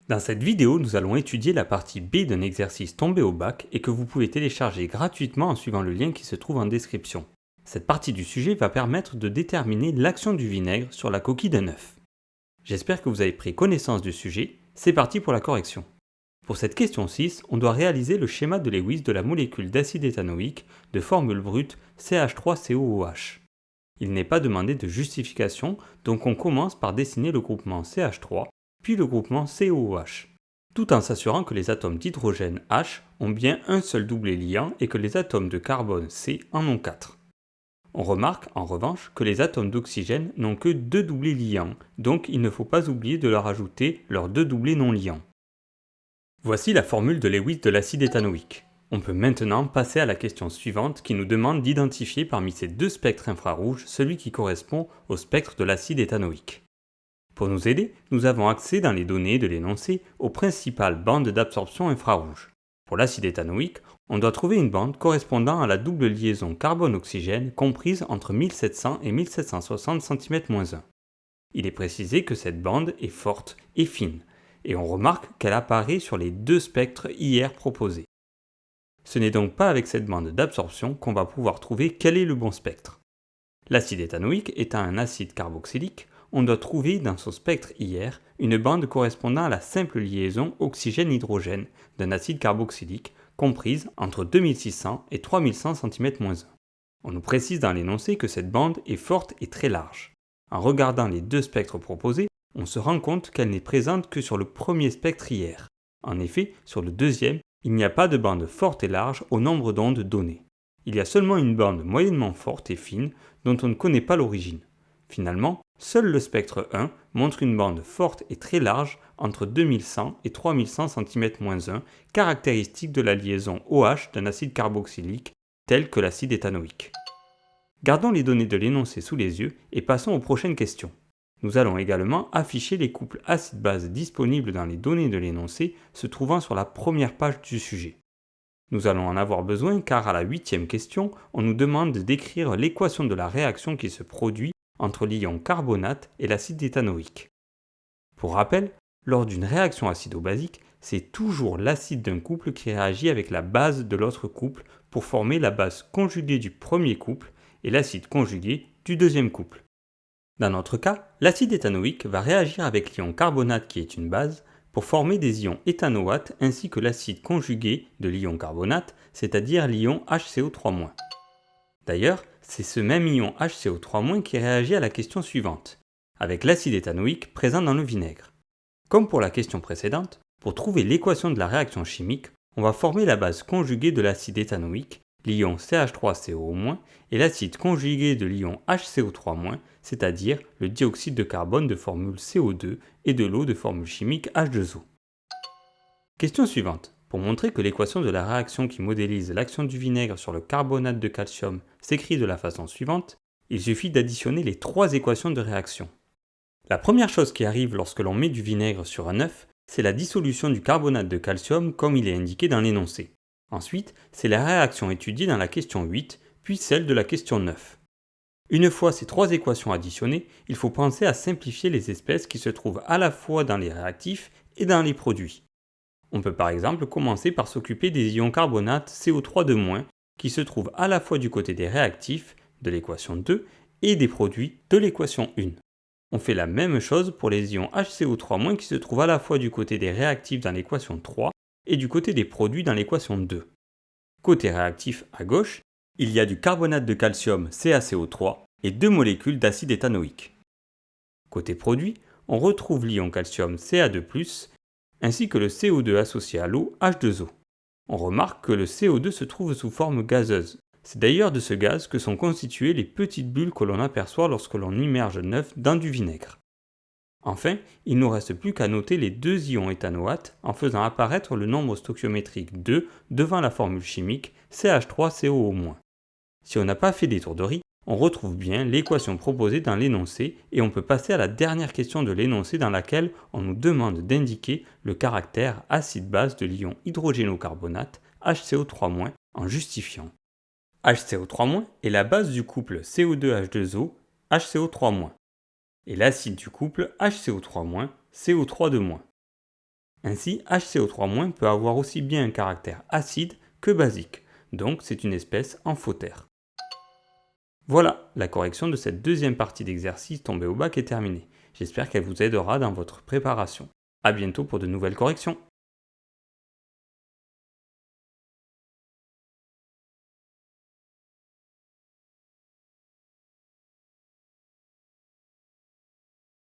Dans cette vidéo, nous allons étudier la partie B d'un exercice tombé au bac et que vous pouvez télécharger gratuitement en suivant le lien qui se trouve en description. Cette partie du sujet va permettre de déterminer l'action du vinaigre sur la coquille d'un œuf. J'espère que vous avez pris connaissance du sujet, c'est parti pour la correction. Pour cette question 6, on doit réaliser le schéma de Lewis de la molécule d'acide éthanoïque de formule brute CH3COOH. Il n'est pas demandé de justification, donc on commence par dessiner le groupement CH3, puis le groupement COOH, tout en s'assurant que les atomes d'hydrogène H ont bien un seul doublet liant et que les atomes de carbone C en ont 4. On remarque, en revanche, que les atomes d'oxygène n'ont que 2 doublets liants, donc il ne faut pas oublier de leur ajouter leurs 2 doublets non liants. Voici la formule de Lewis de l'acide éthanoïque. On peut maintenant passer à la question suivante qui nous demande d'identifier parmi ces deux spectres infrarouges celui qui correspond au spectre de l'acide éthanoïque. Pour nous aider, nous avons accès dans les données de l'énoncé aux principales bandes d'absorption infrarouge. Pour l'acide éthanoïque, on doit trouver une bande correspondant à la double liaison carbone-oxygène comprise entre 1700 et 1760 cm-1. Il est précisé que cette bande est forte et fine, et on remarque qu'elle apparaît sur les deux spectres IR proposés. Ce n'est donc pas avec cette bande d'absorption qu'on va pouvoir trouver quel est le bon spectre. L'acide éthanoïque étant un acide carboxylique, on doit trouver dans son spectre IR une bande correspondant à la simple liaison oxygène-hydrogène d'un acide carboxylique comprise entre 2600 et 3100 cm-1. On nous précise dans l'énoncé que cette bande est forte et très large. En regardant les deux spectres proposés, on se rend compte qu'elle n'est présente que sur le premier spectre IR. En effet, sur le deuxième, il n'y a pas de bande forte et large au nombre d'ondes données. Il y a seulement une bande moyennement forte et fine dont on ne connaît pas l'origine. Finalement, seul le spectre 1 montre une bande forte et très large entre 2100 et 3100 cm-1, caractéristique de la liaison OH d'un acide carboxylique tel que l'acide éthanoïque. Gardons les données de l'énoncé sous les yeux et passons aux prochaines questions. Nous allons également afficher les couples acide-base disponibles dans les données de l'énoncé se trouvant sur la première page du sujet. Nous allons en avoir besoin car à la 8e question, on nous demande de décrire l'équation de la réaction qui se produit entre l'ion carbonate et l'acide éthanoïque. Pour rappel, lors d'une réaction acido-basique, c'est toujours l'acide d'un couple qui réagit avec la base de l'autre couple pour former la base conjuguée du premier couple et l'acide conjugué du deuxième couple. Dans notre cas, l'acide éthanoïque va réagir avec l'ion carbonate qui est une base pour former des ions éthanoates ainsi que l'acide conjugué de l'ion carbonate, c'est-à-dire l'ion HCO3-. D'ailleurs, c'est ce même ion HCO3- qui réagit à la question suivante, avec l'acide éthanoïque présent dans le vinaigre. Comme pour la question précédente, pour trouver l'équation de la réaction chimique, on va former la base conjuguée de l'acide éthanoïque, l'ion CH3COO-, et l'acide conjugué de l'ion HCO3-, c'est-à-dire le dioxyde de carbone de formule CO2 et de l'eau de formule chimique H2O. Question suivante. Pour montrer que l'équation de la réaction qui modélise l'action du vinaigre sur le carbonate de calcium s'écrit de la façon suivante, il suffit d'additionner les trois équations de réaction. La première chose qui arrive lorsque l'on met du vinaigre sur un œuf, c'est la dissolution du carbonate de calcium comme il est indiqué dans l'énoncé. Ensuite, c'est la réaction étudiée dans la question 8, puis celle de la question 9. Une fois ces trois équations additionnées, il faut penser à simplifier les espèces qui se trouvent à la fois dans les réactifs et dans les produits. On peut par exemple commencer par s'occuper des ions carbonate CO3- qui se trouvent à la fois du côté des réactifs, de l'équation 2, et des produits, de l'équation 1. On fait la même chose pour les ions HCO3- qui se trouvent à la fois du côté des réactifs dans l'équation 3 et du côté des produits dans l'équation 2. Côté réactif à gauche, il y a du carbonate de calcium CaCO3 et deux molécules d'acide éthanoïque. Côté produit, on retrouve l'ion calcium Ca2+, ainsi que le CO2 associé à l'eau H2O. On remarque que le CO2 se trouve sous forme gazeuse. C'est d'ailleurs de ce gaz que sont constituées les petites bulles que l'on aperçoit lorsque l'on immerge un œuf dans du vinaigre. Enfin, il ne nous reste plus qu'à noter les deux ions éthanoates en faisant apparaître le nombre stoichiométrique 2 devant la formule chimique CH3COO-. Si on n'a pas fait d'étourderie, on retrouve bien l'équation proposée dans l'énoncé et on peut passer à la dernière question de l'énoncé dans laquelle on nous demande d'indiquer le caractère acide-base de l'ion hydrogénocarbonate HCO3- en justifiant. HCO3- est la base du couple CO2H2O HCO3- et l'acide du couple HCO3- CO3-. Ainsi, HCO3- peut avoir aussi bien un caractère acide que basique, donc c'est une espèce amphotère. Voilà, la correction de cette deuxième partie d'exercice tombé au bac est terminée. J'espère qu'elle vous aidera dans votre préparation. A bientôt pour de nouvelles corrections.